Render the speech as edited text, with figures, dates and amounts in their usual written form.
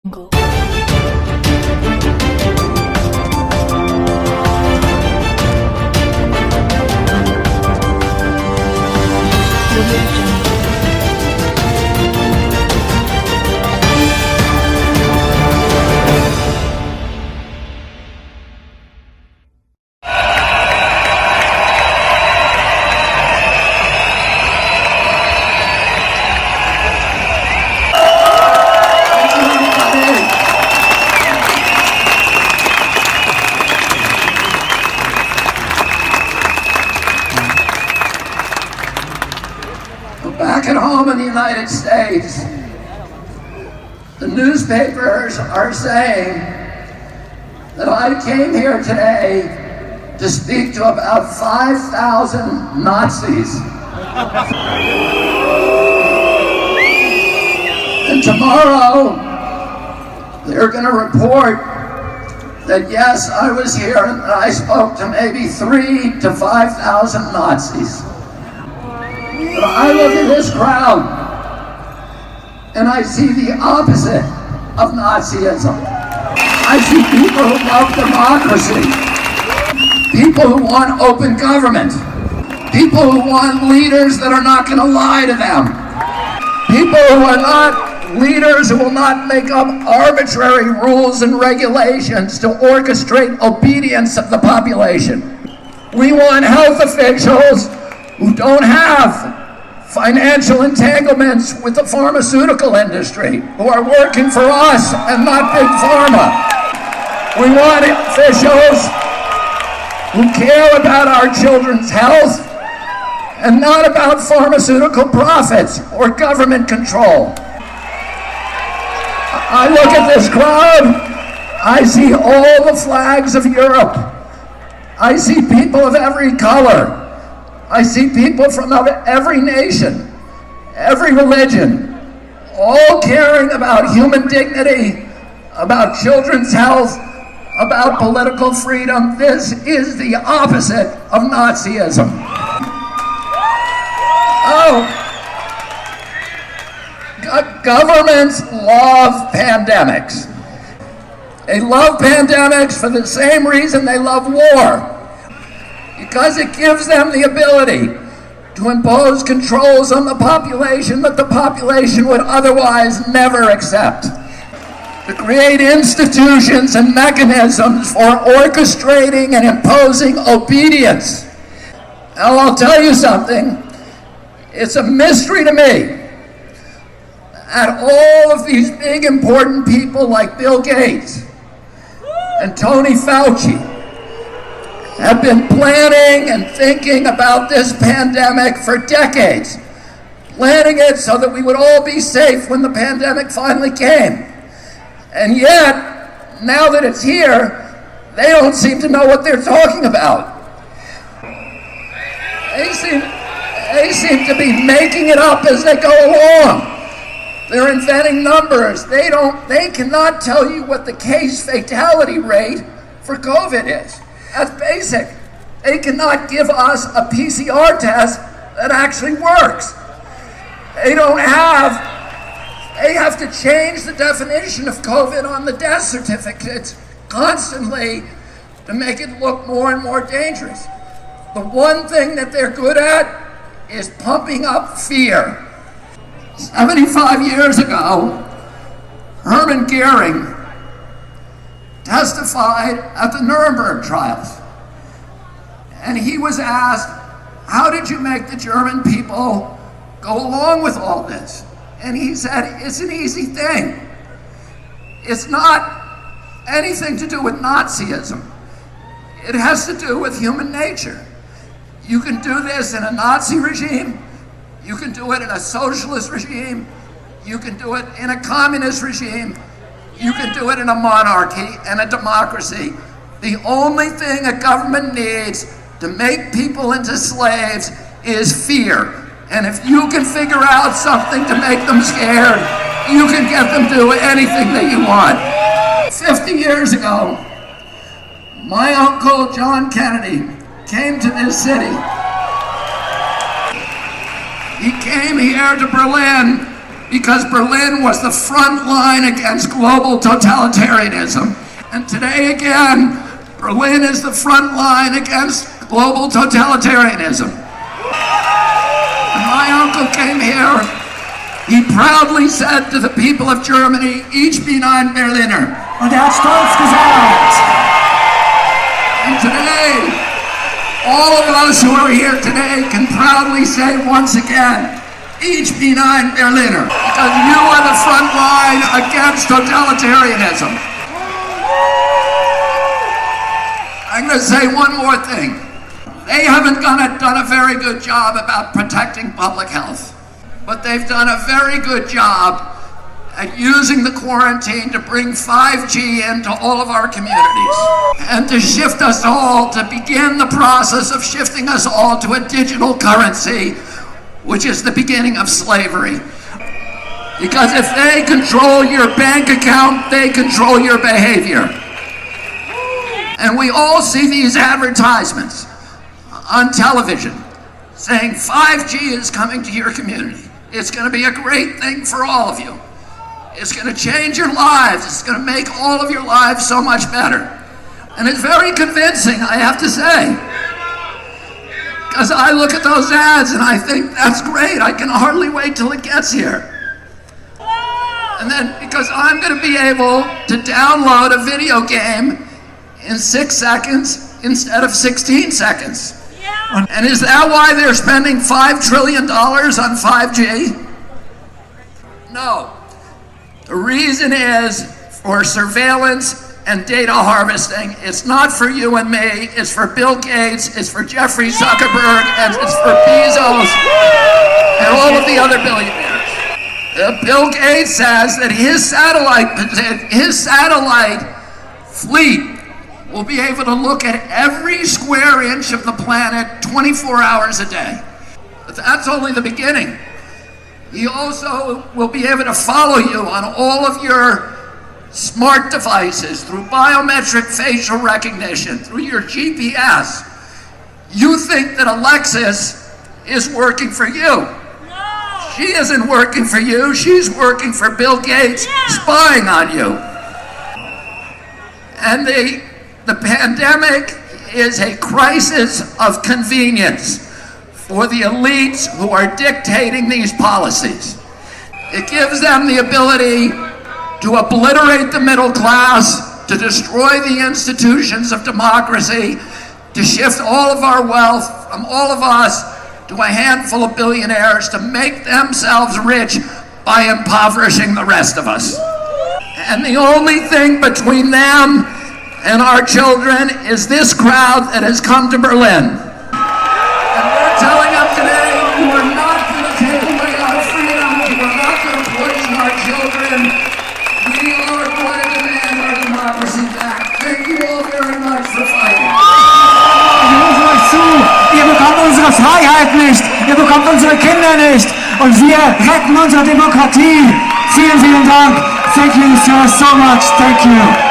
jungle. Back at home in the United States, the newspapers are saying that I came here today to speak to about 5,000 Nazis. And tomorrow, they're going to report that yes, I was here and that I spoke to maybe 3,000 to 5,000 Nazis. But I look at this crowd and I see the opposite of Nazism. I see people who love democracy, people who want open government, people who want leaders that are not going to lie to them, people who are not leaders who will not make up arbitrary rules and regulations to orchestrate obedience of the population. We want health officials who don't have financial entanglements with the pharmaceutical industry, who are working for us and not Big Pharma. We want officials who care about our children's health and not about pharmaceutical profits or government control. I look at this crowd, I see all the flags of Europe. I see people of every color. I see people from every nation, every religion, all caring about human dignity, about children's health, about political freedom. This is the opposite of Nazism. Governments love pandemics. They love pandemics for the same reason they love war. Because it gives them the ability to impose controls on the population that the population would otherwise never accept. To create institutions and mechanisms for orchestrating and imposing obedience. Now I'll tell you something, it's a mystery to me that all of these big important people like Bill Gates and Tony Fauci have been planning and thinking about this pandemic for decades, planning it so that we would all be safe when the pandemic finally came. And yet, now that it's here, they don't seem to know what they're talking about. They seem to be making it up as they go along. They're inventing numbers. They cannot tell you what the case fatality rate for COVID is. That's basic. They cannot give us a PCR test that actually works. They have to change the definition of COVID on the death certificates constantly to make it look more and more dangerous. The one thing that they're good at is pumping up fear. 75 years ago, Hermann Goering testified at the Nuremberg trials. And he was asked, how did you make the German people go along with all this? And he said, it's an easy thing. It's not anything to do with Nazism. It has to do with human nature. You can do this in a Nazi regime, you can do it in a socialist regime, you can do it in a communist regime, you can do it in a monarchy and a democracy. The only thing a government needs to make people into slaves is fear. And if you can figure out something to make them scared, you can get them to do anything that you want. 50 years ago, my uncle John Kennedy came to this city. He came here to Berlin because Berlin was the front line against global totalitarianism. And today again, Berlin is the front line against global totalitarianism. When my uncle came here, he proudly said to the people of Germany, "Ich bin ein Berliner." Und hat stolz gesagt. And today, all of us who are here today can proudly say once again, "Ich bin ein Berliner," because you are the front line against totalitarianism. I'm going to say one more thing. They haven't done a very good job about protecting public health, but they've done a very good job at using the quarantine to bring 5G into all of our communities and to shift us all, to begin the process of shifting us all to a digital currency, which is the beginning of slavery. Because if they control your bank account, they control your behavior. And we all see these advertisements on television saying 5G is coming to your community. It's going to be a great thing for all of you. It's going to change your lives. It's going to make all of your lives so much better. And it's very convincing, I have to say. Because I look at those ads and I think, that's great. I can hardly wait till it gets here. And then, because I'm going to be able to download a video game in 6 seconds instead of 16 seconds. Yeah. And is that why they're spending $5 trillion on 5G? No. The reason is for surveillance and data harvesting. It's not for you and me. It's for Bill Gates. It's for Jeffrey Zuckerberg. And it's for Bezos and all of the other billionaires. Bill Gates says that his satellite fleet will be able to look at every square inch of the planet 24 hours a day. But that's only the beginning. He also will be able to follow you on all of your smart devices through biometric facial recognition, through your GPS. You think that Alexis is working for you. No. She isn't working for you. She's working for Bill Gates, spying on you. And the pandemic is a crisis of convenience for the elites who are dictating these policies. It gives them the ability to obliterate the middle class, to destroy the institutions of democracy, to shift all of our wealth from all of us to a handful of billionaires, to make themselves rich by impoverishing the rest of us. And the only thing between them and our children is this crowd that has come to Berlin. And we're telling them today, you are not going to take away our freedom, you are not going to poison our children. We are going to demand our democracy back. Thank you all very much for fighting. Wir rufen euch zu, ihr bekommt unsere Freiheit nicht, ihr bekommt unsere Kinder nicht und wir retten unsere Demokratie. Vielen, vielen Dank. Thank you, sir, so much. Thank you.